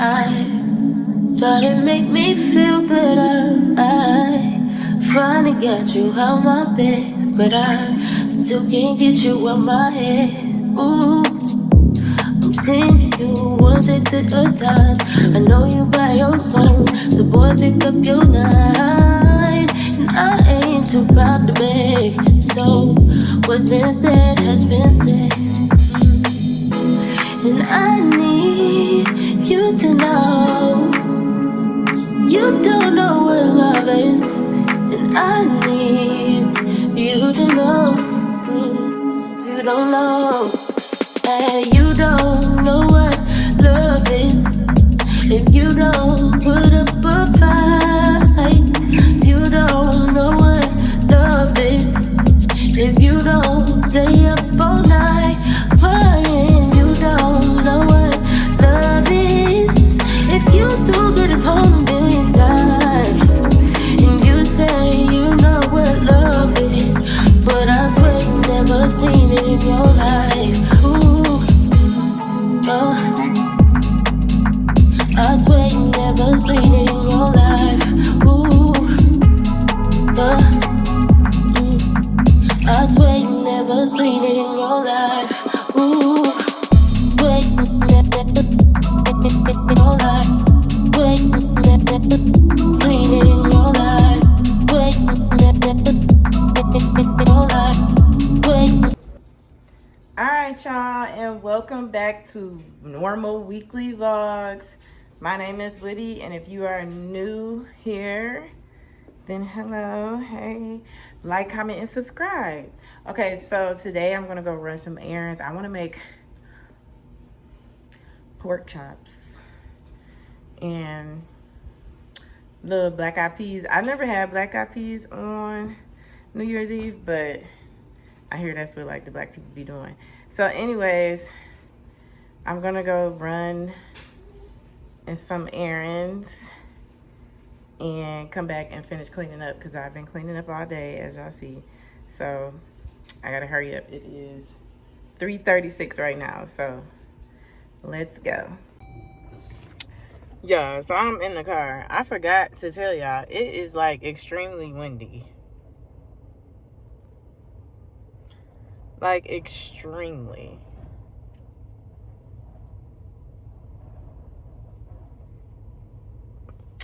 I thought it make me feel better. I finally got you out my bed, but I still can't get you out my head. Ooh, I'm seeing you one text at a time. I know you by your phone, so boy pick up your line. And I ain't too proud to beg, so what's been said has been said. And I need you to know you don't know what love is. And I need you to know you don't know. Hey, you don't know what love is. If you don't put up a fight, you don't know what love is. If you don't stay up all night crying, you don't know what love is. If you too good at home a million times, and you say you know what love is, but I swear you never seen it in your life. Ooh, oh, I swear you never seen it in your life. Ooh, I swear you never seen it in your life. Ooh, swear you never seen it in your life. Swear you never seen it in your life. Swear you never seen it in your life. Swear you. Alright, y'all, and welcome back to Normal Weekly Vlogs. My name is Woody, and if you are new here, then hello, hey, like, comment, and subscribe. Okay, so today I'm gonna go run some errands. I want to make pork chops and little black eyed peas. I never had black eyed peas on New Year's Eve, but I hear that's what like the black people be doing. So anyways, I'm gonna go run in some errands and come back and finish cleaning up because I've been cleaning up all day, as y'all see. So I gotta hurry up. It is 3:36 right now, so let's go. Yeah, so I'm in the car. I forgot to tell y'all, it is like extremely windy. Like extremely.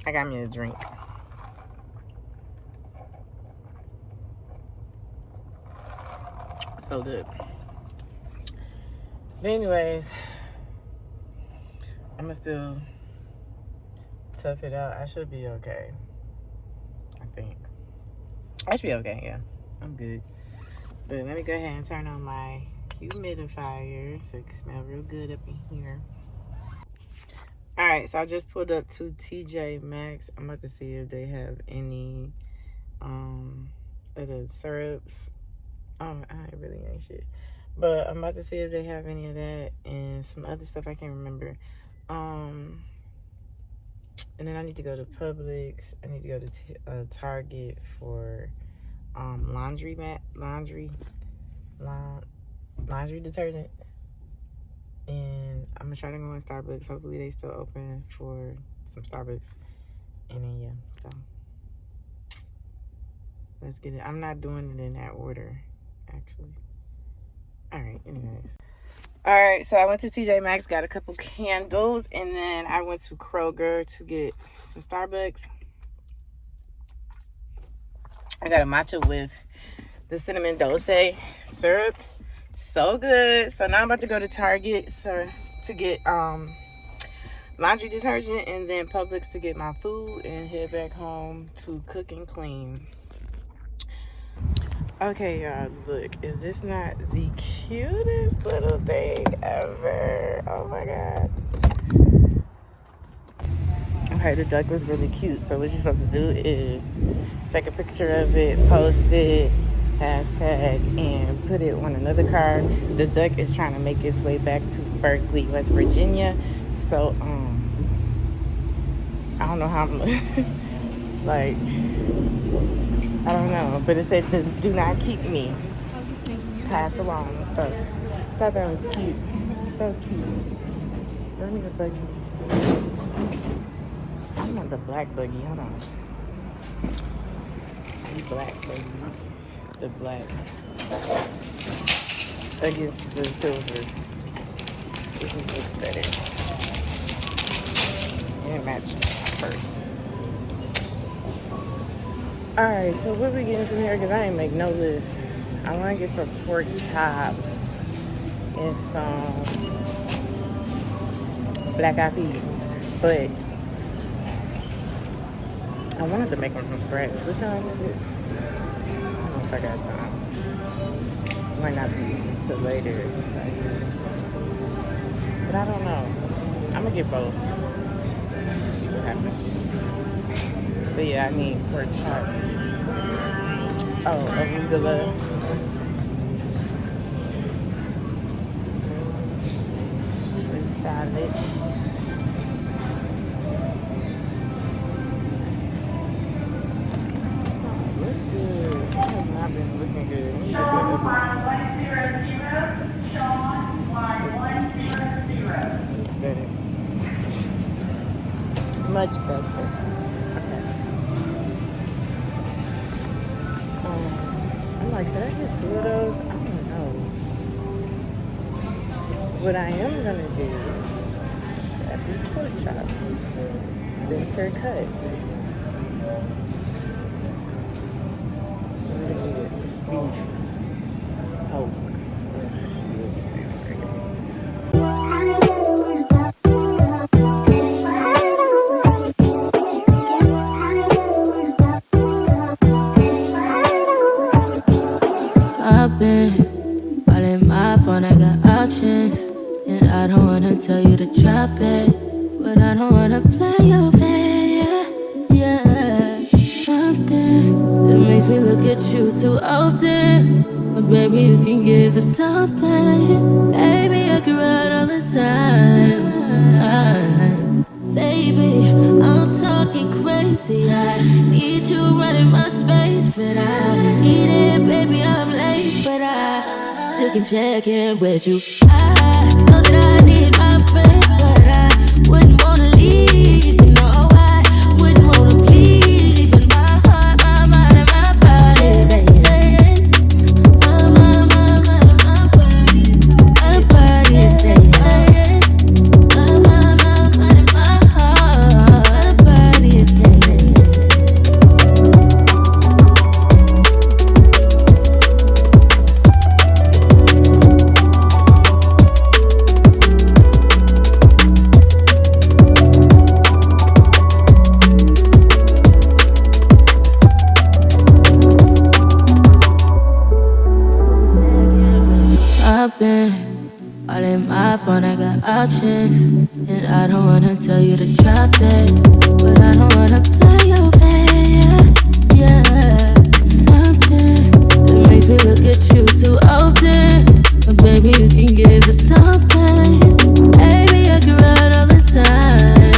I got me a drink. So good. But anyways, I'ma still tough it out. I should be okay. I think. I should be okay, yeah. I'm good. But let me go ahead and turn on my humidifier so it can smell real good up in here. Alright, so I just pulled up to TJ Maxx. I'm about to see if they have any of the syrups. I really ain't shit. But I'm about to see if they have any of that and some other stuff I can't remember. And then I need to go to Publix. I need to go to Target for laundry detergent. And I'm gonna try to go in Starbucks. Hopefully they still open for some Starbucks. And then yeah, so let's get it. I'm not doing it in that order, actually. Alright, anyways. Alright, so I went to TJ Maxx, got a couple candles, and then I went to Kroger to get some Starbucks. I got a matcha with the cinnamon dulce syrup. So good. So now I'm about to go to Target to get laundry detergent, and then Publix to get my food, and head back home to cook and clean. Okay, y'all, look, is this not the cutest little thing ever? Oh my god. Okay, the duck was really cute. So what you're supposed to do is take a picture of it, post it, hashtag, and put it on another card. The duck is trying to make its way back to Berkeley, West Virginia. So I don't know how I'm like, I don't know, but it said do not keep me pass along. So I thought that was cute. So cute. Don't need a buggy. I want the black buggy. Hold on. The black buggy. The black against the silver. This just looks better. And it matched my purse. Alright, so what are we getting from here? Because I didn't make no list. I want to get some pork chops and some black eyed peas. But I wanted to make them from scratch. What time is it? I don't know if I got time. Might not be until later if I do. But I don't know. I'm going to get both. See what happens. But yeah, I need pork chops. Oh, arugula. Fruit salads. Looks good. It has not been looking good. Let me get the other one. Looks better. Much better. I'm like, should I get 2 of those? I don't know. What I am gonna do is grab these pork chops, center cut. I'm gonna get beef. Oh, I should be able to stand up right here. I've been all in my phone, I got options. And I don't wanna tell you to drop it, but I don't wanna play your fair, yeah. Something that makes me look at you too often. But baby, you can give it something. Baby, I can run all the time. Baby, I'm talking crazy. I need you running my space, but I need it, baby. I'm late, but I still can check in with you. I know that I need my friend, but I wouldn't wanna leave. You know I wouldn't wanna leave. But my heart, my mind, and my body saying, my mind, and my body saying. I've been all in my phone, I got options. And I don't wanna tell you to drop it, but I don't wanna play your fair, yeah. Something that makes me look at you too often. But baby, you can give it something. Baby, I can run all the time.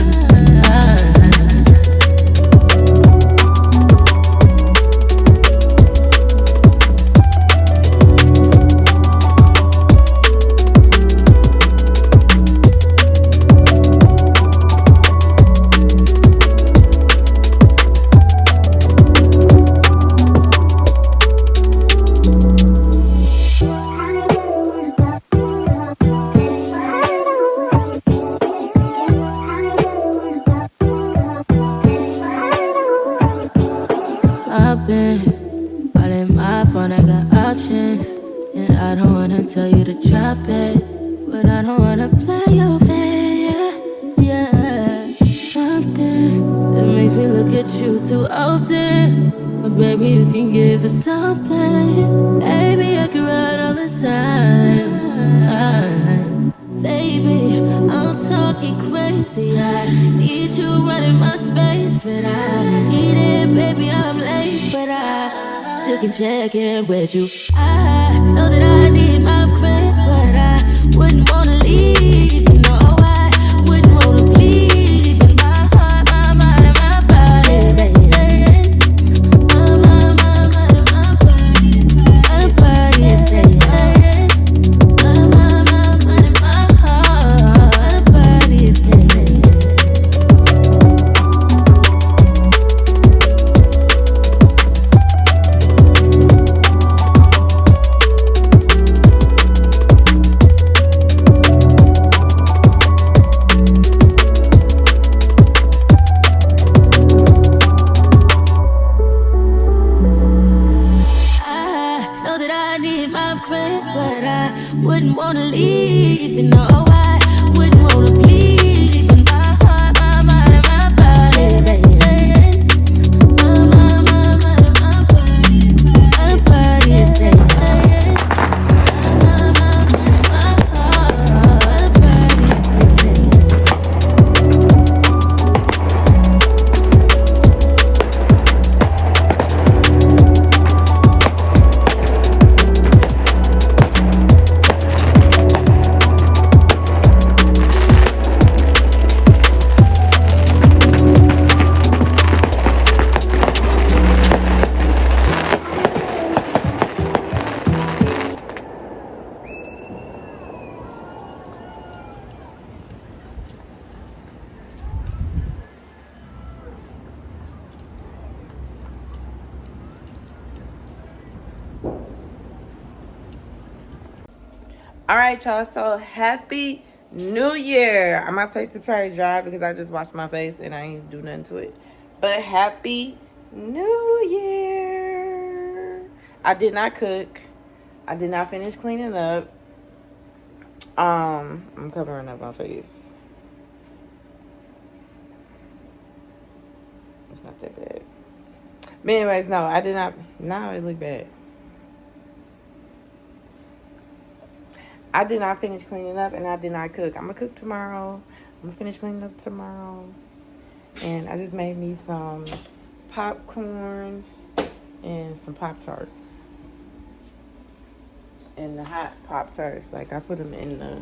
I've been all in my phone, I got options. And I don't wanna tell you to drop it, but I don't wanna play your fair, yeah. Something that makes me look at you too often. But baby, you can give it something. Baby, I can run all the time. Baby, I'm talking crazy. I need you running my space, but I need it, baby. I'm late, but I still can check in with you. I know that I need my friend, but I wouldn't wanna leave. You know I wouldn't wanna leave. But my heart, my mind, and my body saying, my mind, and my body is saying. Wouldn't wanna leave, you know I wouldn't wanna bleed. Even my heart, my mind, and my body says, my mind, and my body says, my mind, my heart, my body says. All right, y'all. So happy New Year. My face is probably dry because I just washed my face and I ain't do nothing to it. But happy New Year. I did not cook. I did not finish cleaning up. I'm covering up my face. It's not that bad. But anyways, no, I did not. Now it look bad. I did not finish cleaning up and I did not cook. I'm going to cook tomorrow. I'm going to finish cleaning up tomorrow. And I just made me some popcorn and some Pop-Tarts. And the hot Pop-Tarts, like I put them in the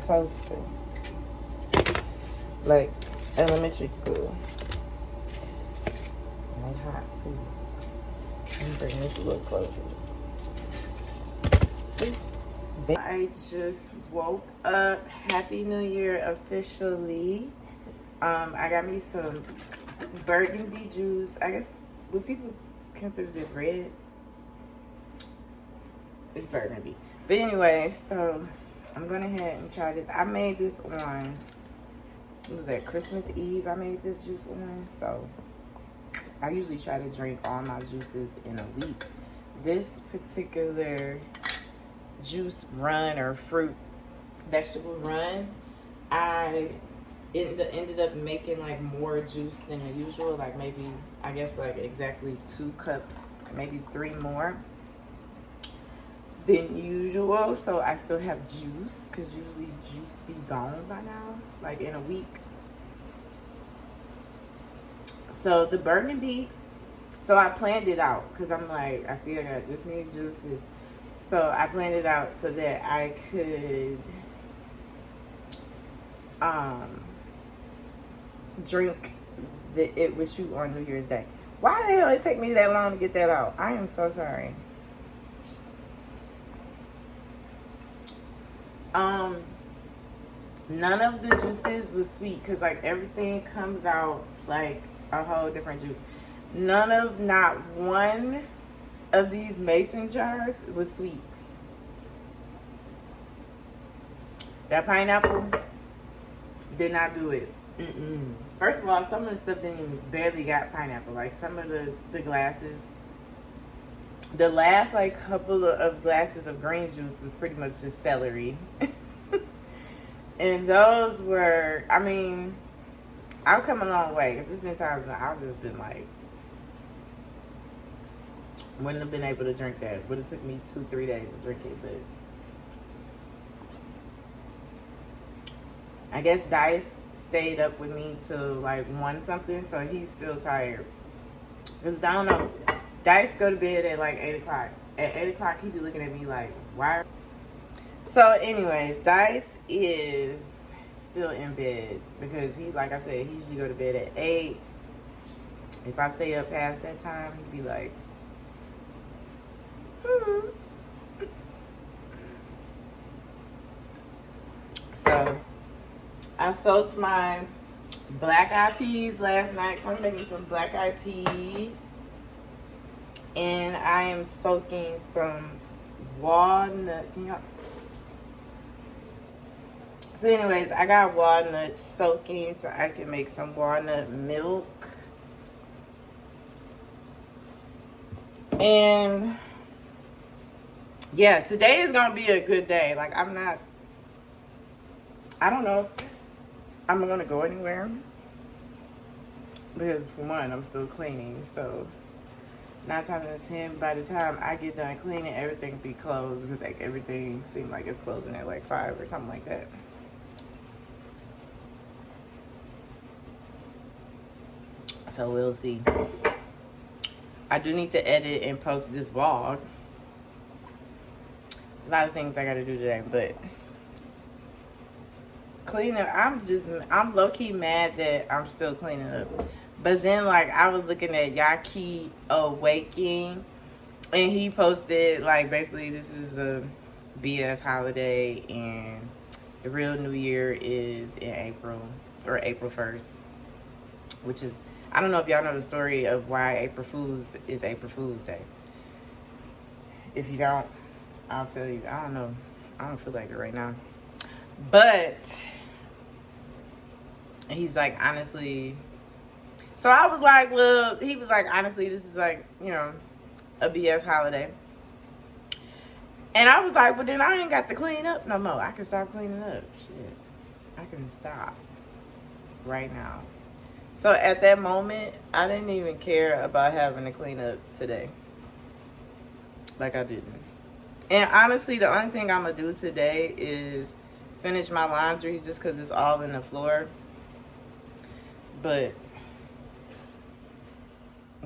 toaster. Like elementary school. And they hot too. Let me bring this a little closer. I just woke up. Happy New Year officially. I got me some burgundy juice. I guess, would people consider this red? It's burgundy. But anyway, so I'm going ahead and try this. I made this on, what was that, Christmas Eve I made this juice on. So I usually try to drink all my juices in a week. This particular juice run or fruit vegetable run, I ended up making like more juice than usual. Like maybe, I guess like exactly 2 cups, maybe 3 more than usual. So I still have juice because usually juice be gone by now, like in a week. So the burgundy, so I planned it out because I'm like, I see I got just many juices. So I planned it out so that I could drink it with you on New Year's Day. Why the hell it take me that long to get that out? I am so sorry. None of the juices was sweet because like everything comes out like a whole different juice. Not one of these mason jars was sweet. That pineapple did not do it. First of all, some of the stuff didn't even barely got pineapple. Like some of the glasses, the last like couple of glasses of green juice was pretty much just celery. And those were, I mean, I've come a long way because there's been times when I've just been like, wouldn't have been able to drink that. Would have took me 2-3 days to drink it, but I guess Dice stayed up with me till like 1 something, so he's still tired. Because I don't know, Dice go to bed at like 8 o'clock. At 8 o'clock, he be looking at me like, why? So anyways, Dice is still in bed because he, like I said, he usually go to bed at 8. If I stay up past that time, he'd be like, So I soaked my black-eyed peas last night. So I'm making some black-eyed peas. And I am soaking some walnut. So anyways, I got walnuts soaking so I can make some walnut milk. And yeah, today is gonna be a good day. Like I don't know if I'm gonna go anywhere because for one, I'm still cleaning. So 9 times out of 10, by the time I get done cleaning, everything be closed because like everything seems like it's closing at like 5 or something like that. So we'll see. I do need to edit and post this vlog. A lot of things I gotta do today, but cleaning, I'm low-key mad that I'm still cleaning up. But then like I was looking at Yaki Awakening and he posted like basically this is a BS holiday and the real New Year is in April or April 1st, which is, I don't know if y'all know the story of why April Fool's is April Fool's Day. If you don't, I'll tell you. I don't know. I don't feel like it right now. But he's like, honestly. So I was like, well, he was like, honestly, this is like, you know, a BS holiday. And I was like, well, then I ain't got to clean up no more. I can stop cleaning up. Shit. I can stop right now. So at that moment, I didn't even care about having to clean up today. Like I didn't. And honestly, the only thing I'm going to do today is finish my laundry just because it's all in the floor. But,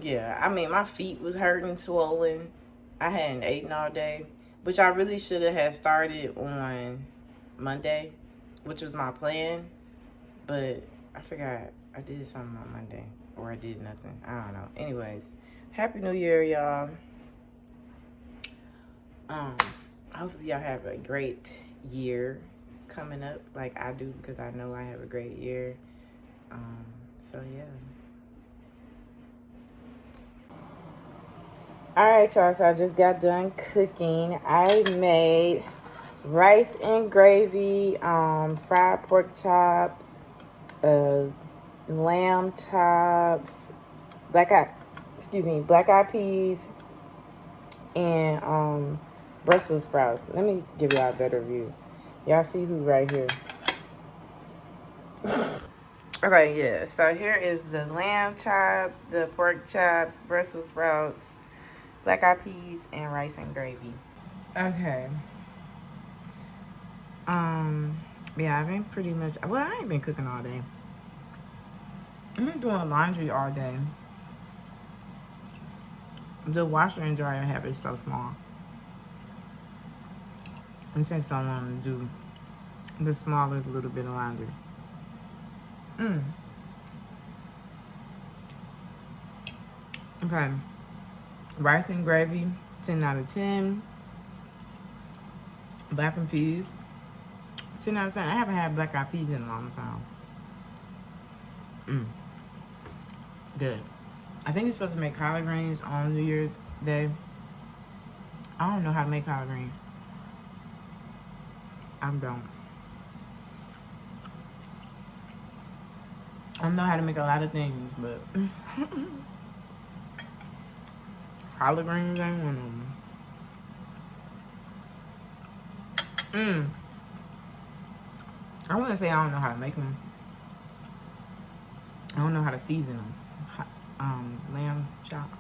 yeah, I mean, my feet was hurting, swollen. I hadn't eaten all day, which I really should have had started on Monday, which was my plan. But I forgot. I did something on Monday, or I did nothing. I don't know. Anyways, Happy New Year, y'all. Hopefully y'all have a great year coming up, like I do, because I know I have a great year. So yeah. All right, y'all. So I just got done cooking. I made rice and gravy, fried pork chops, lamb chops, black eyed peas, and Brussels sprouts. Let me give y'all a better view. Y'all see who right here? Okay, yeah. So here is the lamb chops, the pork chops, Brussels sprouts, black eyed peas, and rice and gravy. Okay. Yeah, I've been pretty much, well, I ain't been cooking all day. I've been doing laundry all day. The washer and dryer I have is so small. It takes so long to do the smallest little bit of laundry. Okay. Rice and gravy, 10 out of 10. Black and peas, 10 out of 10. I haven't had black eyed peas in a long time. Good. I think you're supposed to make collard greens on New Year's Day. I don't know how to make collard greens. I don't know how to make a lot of things, but collard greens ain't one of them. I want to say I don't know how to make them. I don't know how to season them. Lamb chop.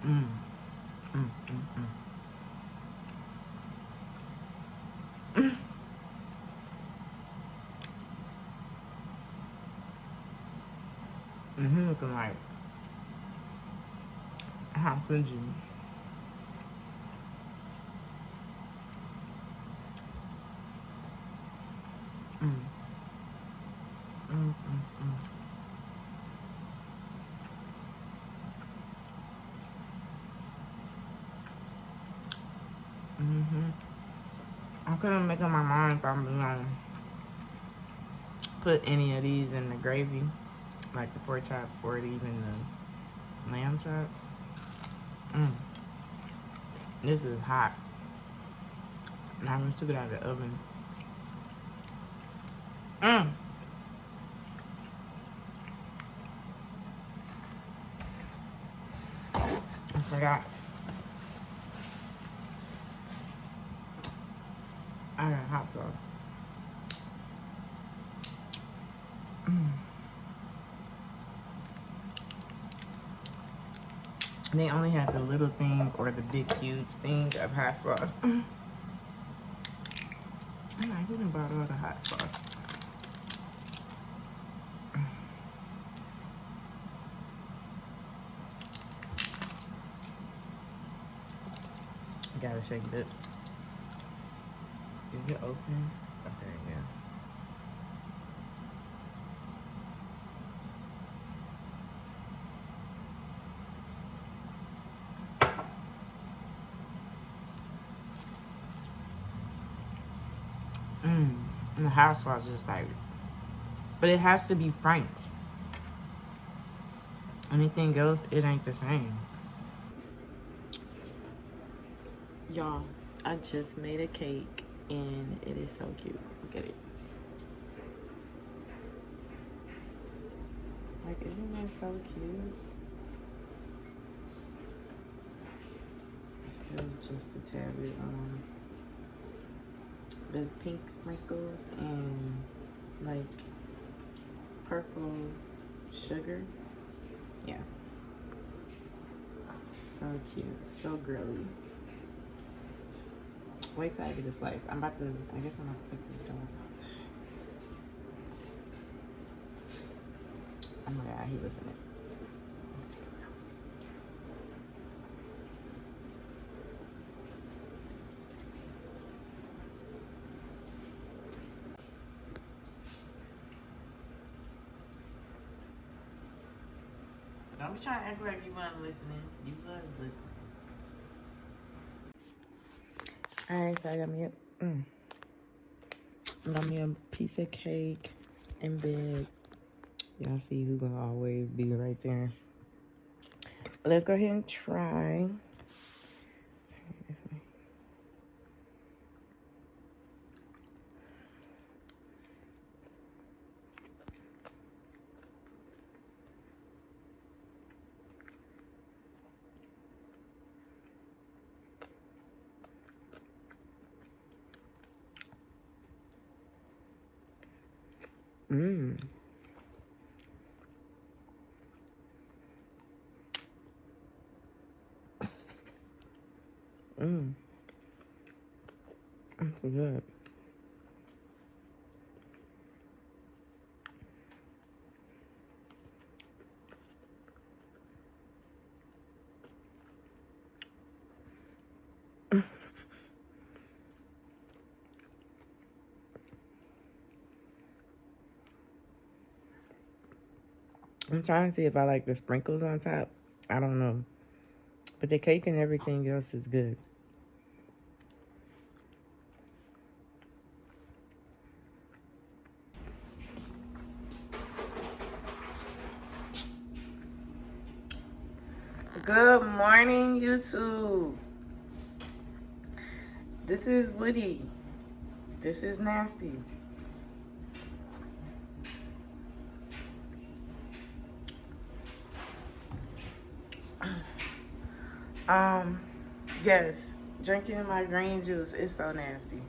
And he looking like how could you? I couldn't make up my mind if I'm gonna put any of these in the gravy, like the pork chops or even the lamb chops. This is hot. And I just took it out of the oven. I forgot I got hot sauce. And they only have the little thing or the big, huge thing of hot sauce. I'm like, who done bought all the hot sauce? I gotta shake it. Is it open? Okay, yeah. And the hot sauce is like, but it has to be French. Anything else, it ain't the same. Y'all, I just made a cake and it is so cute. Look at it. Like, isn't that so cute? It's still just a tad bit there's pink sprinkles and like purple sugar. Yeah. So cute. So girly. Wait till I get a slice. I guess I'm about to take this dog outside. Oh my God, he listening. Don't be trying to act like you weren't listening. You was listening. Alright, so I got me a piece of cake in bed. Y'all see who gonna always be right there. But let's go ahead and try. Turn it this way. Mmm. That's good. I'm trying to see if I like the sprinkles on top. I don't know. But the cake and everything else is good. Good morning, YouTube. This is Woody. This is Nasty. Yes, drinking my green juice is so nasty.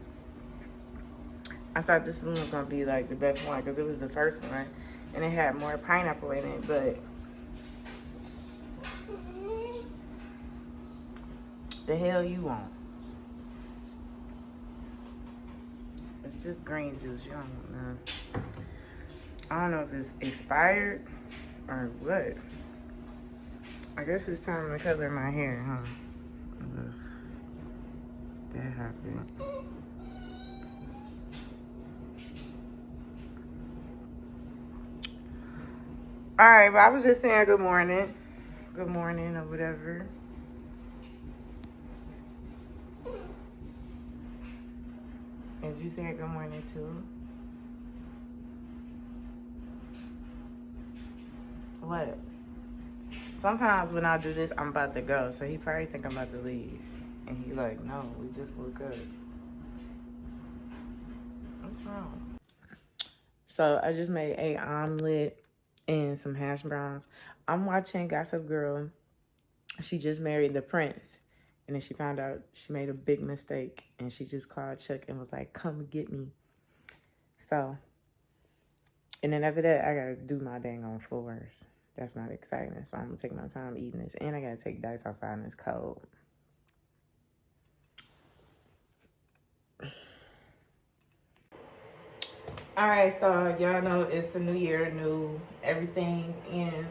I thought this one was gonna be like the best one because it was the first one and it had more pineapple in it, but the hell you want? It's just green juice. You don't know. I don't know if it's expired or what. I guess it's time to color my hair, huh? Ugh. That happened. All right, but I was just saying good morning. Good morning or whatever. As you said good morning too. What? Sometimes when I do this, I'm about to go. So he probably think I'm about to leave. And he like, no, we just woke up. What's wrong? So I just made an omelet and some hash browns. I'm watching Gossip Girl. She just married the prince. And then she found out she made a big mistake, and she just called Chuck and was like, come get me. So, and then after that, I gotta do my dang on floors. That's not exciting. So I'm gonna take my time eating this. And I gotta take Dice outside and it's cold. All right, so y'all know it's a new year, new everything. And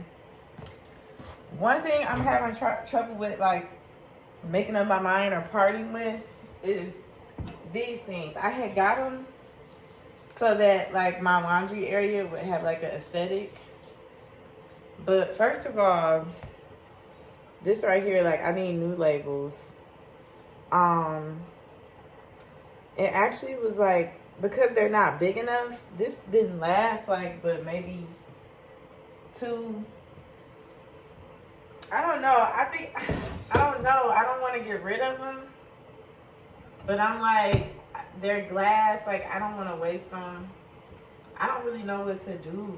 one thing I'm having trouble with, like, making up my mind or parting with is these things. I had got them so that, like, my laundry area would have, like, an aesthetic. But first of all, this right here, like, I need new labels. It actually was like, because they're not big enough, this didn't last, like, but maybe 2. I don't know. I don't know. I don't want to get rid of them. But I'm like, they're glass. Like, I don't want to waste them. I don't really know what to do.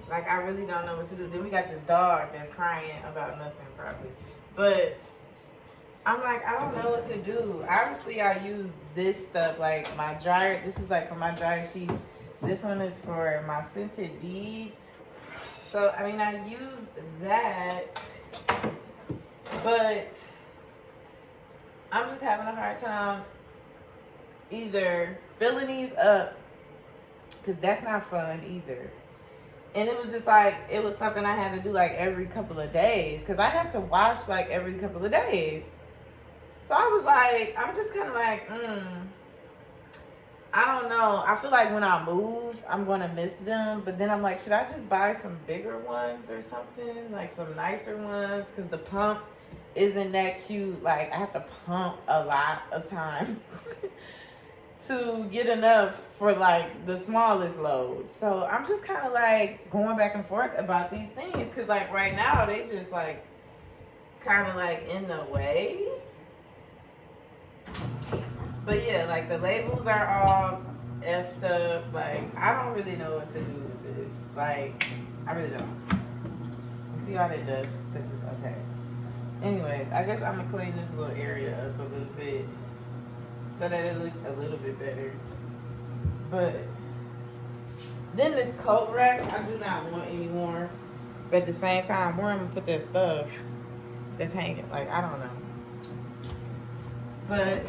Like, I really don't know what to do. Then we got this dog that's crying about nothing, probably. But I'm like, I don't know what to do. Obviously, I use this stuff, like my dryer. This is like for my dryer sheets. This one is for my scented beads. So, I mean, I use that. But I'm just having a hard time either filling these up, because that's not fun either. And it was just like, it was something I had to do like every couple of days, because I have to wash like every couple of days. So I was like, I'm just kind of like, I don't know. I feel like when I move, I'm going to miss them. But then I'm like, should I just buy some bigger ones or something? Like some nicer ones? Because the pump isn't that cute. Like, I have to pump a lot of times to get enough for like the smallest load. So I'm just kind of like going back and forth about these things. Because like right now, they just like kind of like in the way. But yeah, like the labels are all effed up. Like, I don't really know what to do with this. Like, I really don't. You see all that dust? That's just okay. Anyways, I guess I'm gonna clean this little area up a little bit so that it looks a little bit better. But then this coat rack, I do not want anymore. But at the same time, where am I gonna put that stuff that's hanging? Like, I don't know. But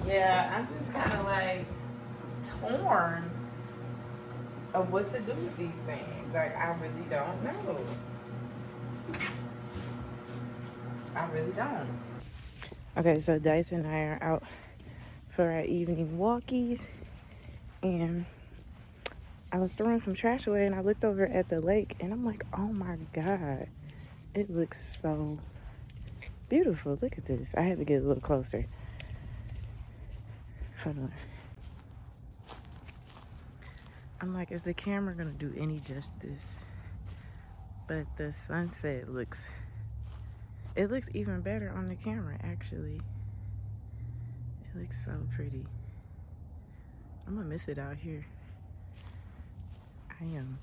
yeah, I'm just kind of like torn of what to do with these things. Like, I really don't know. I really don't. Okay, so Dice and I are out for our evening walkies, and I was throwing some trash away, and I looked over at the lake, and I'm like, oh my God, it looks so beautiful. Look at this. I had to get a little closer. Hold on. I'm like, is the camera gonna do any justice? But the sunset looks even better on the camera, actually. It looks so pretty. I'm gonna miss it out here. I am.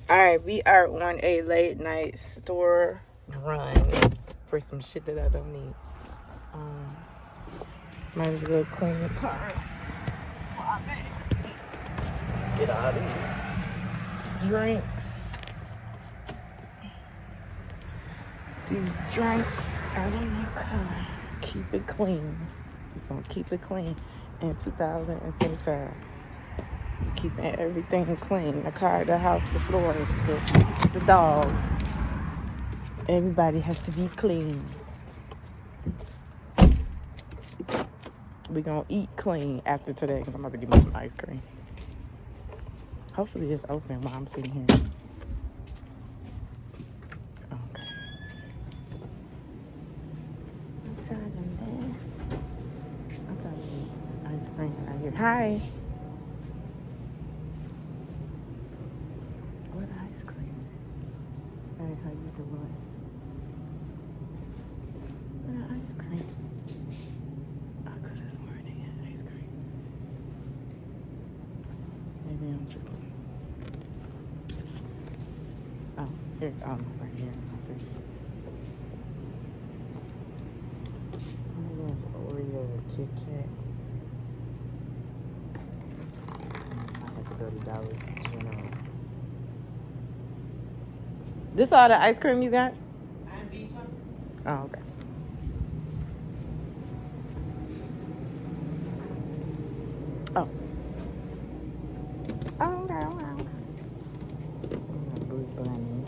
All right, we are on a late night store run for some shit that I don't need. Might as well clean the car. Get all these drinks. These drinks out of my car. Keep it clean. We're gonna keep it clean. in 2025. Keeping everything clean. The car, the house, the floors, the dog. Everybody has to be clean. We're going to eat clean after today because I'm about to get me some ice cream. Hopefully it's open while I'm sitting here. Okay. I thought it was ice cream right here. Hi. What ice cream? Hey, how you doing? What ice cream? I could have sworn they had ice cream. Maybe I'm tripping. Oh, here. Oh, right here. Okay. That's Oreo or Kit Kat. I have to go to Dollar General. This all the ice cream you got? Oh, okay. Oh. Oh, okay, okay. Blue bunny.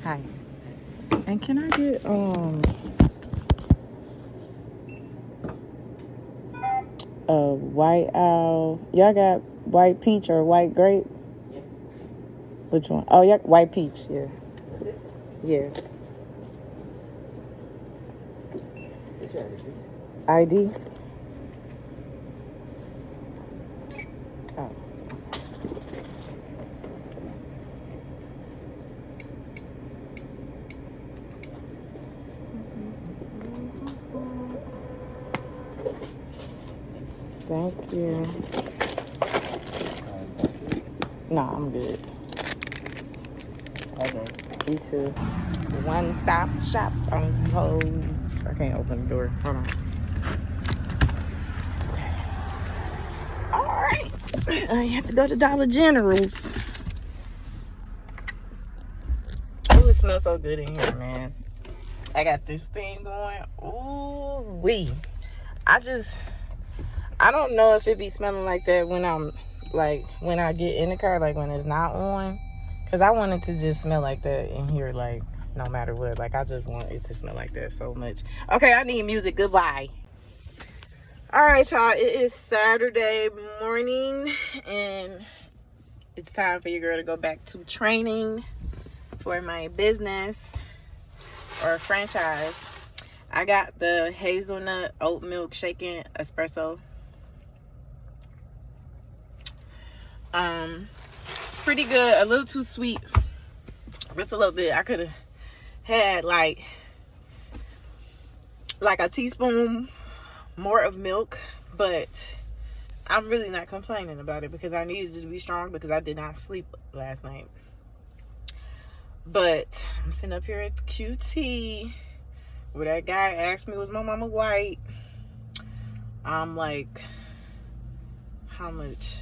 Hi. And can I get a white owl? Y'all got white peach or white grape? Yeah. Which one? Oh, yeah, white peach. Yeah. Yeah. Which one is this? ID. Oh. Thank you. No, I'm good. Okay. You too. One stop shop on you hoes. I can't open the door. Hold on. Okay. All right. I have to go to Dollar General's. Oh, it smells so good in here, man. I got this thing going. Ooh wee. I don't know if it be smelling like that when when I get in the car, like when it's not on. Cause I want it to just smell like that in here, like no matter what. Like I just want it to smell like that so much. Okay, I need music. Goodbye. All right, y'all. It is Saturday morning, and it's time for your girl to go back to training for my business or franchise. I got the hazelnut oat milk shaken espresso. Pretty good. A little too sweet. Just a little bit. I could have had like a teaspoon more of milk, but I'm really not complaining about it because I needed it to be strong because I did not sleep last night. But I'm sitting up here at the QT where that guy asked me, was my mama white? I'm like, how much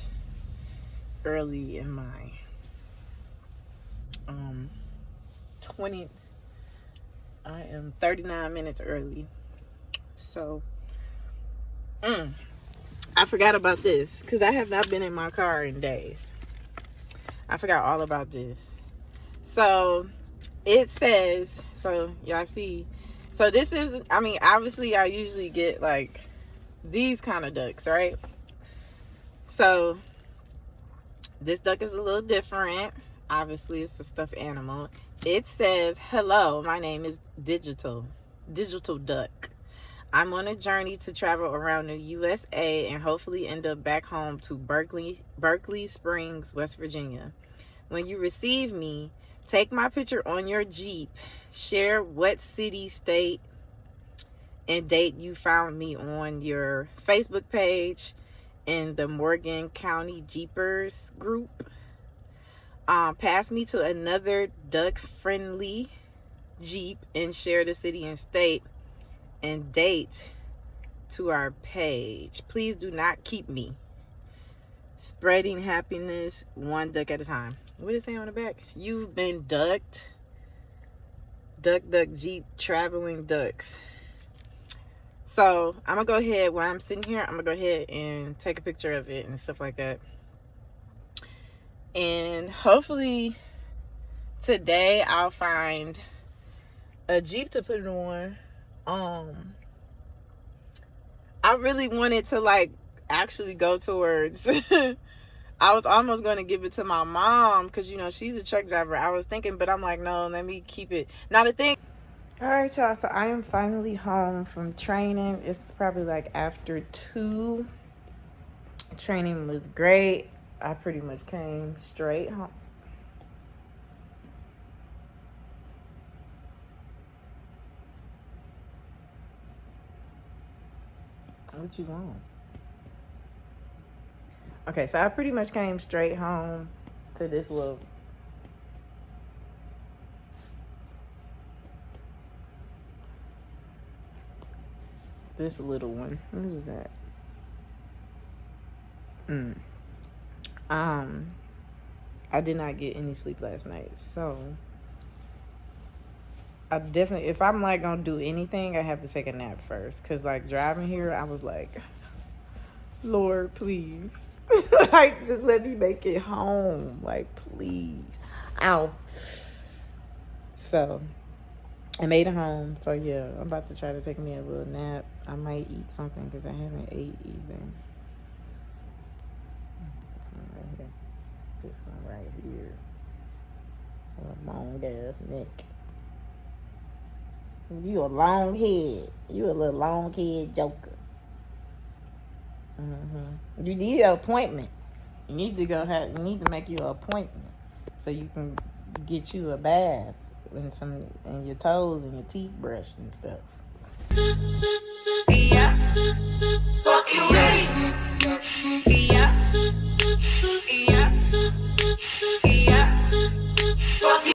early am I? 20. I am 39 minutes early. So, I forgot about this because I have not been in my car in days. I forgot all about this. So, it says, so y'all see, so this is, I mean, obviously I usually get like these kind of ducks, right? So, this duck is a little different. Obviously, it's a stuffed animal. It says, hello, my name is Digital Duck. I'm on a journey to travel around the USA and hopefully end up back home to Berkeley Springs, West Virginia. When you receive me, take my picture on your Jeep, share what city, state, and date you found me on your Facebook page in the Morgan County Jeepers group. Pass me to another duck-friendly Jeep and share the city and state and date to our page. Please do not keep me. Spreading happiness one duck at a time. What is it say on the back? You've been ducked. Duck, duck, Jeep, traveling ducks. So I'm gonna go ahead, while I'm sitting here, I'm gonna go ahead and take a picture of it and stuff like that. And hopefully today I'll find a Jeep to put it on. I really wanted to like actually go towards I was almost going to give it to my mom because, you know, she's a truck driver. I was thinking, but I'm like, no, let me keep it. Now the thing. All right, y'all. So I am finally home from training. It's probably like after 2. Training was great. I pretty much came straight home. What you want? Okay, so I pretty much came straight home to this little one. What is that? I did not get any sleep last night, so I definitely, if I'm like gonna do anything, I have to take a nap first. Cause like driving here, I was like, Lord, please. Like, just let me make it home. Like, please. Ow. So, I made it home. So, yeah, I'm about to try to take me a little nap. I might eat something because I haven't ate either. This one right here. This one right here. A long ass neck. You a long head. You a little long head joker. You need an appointment. You need to make you an appointment so you can get you a bath and your toes and your teeth brushed and stuff.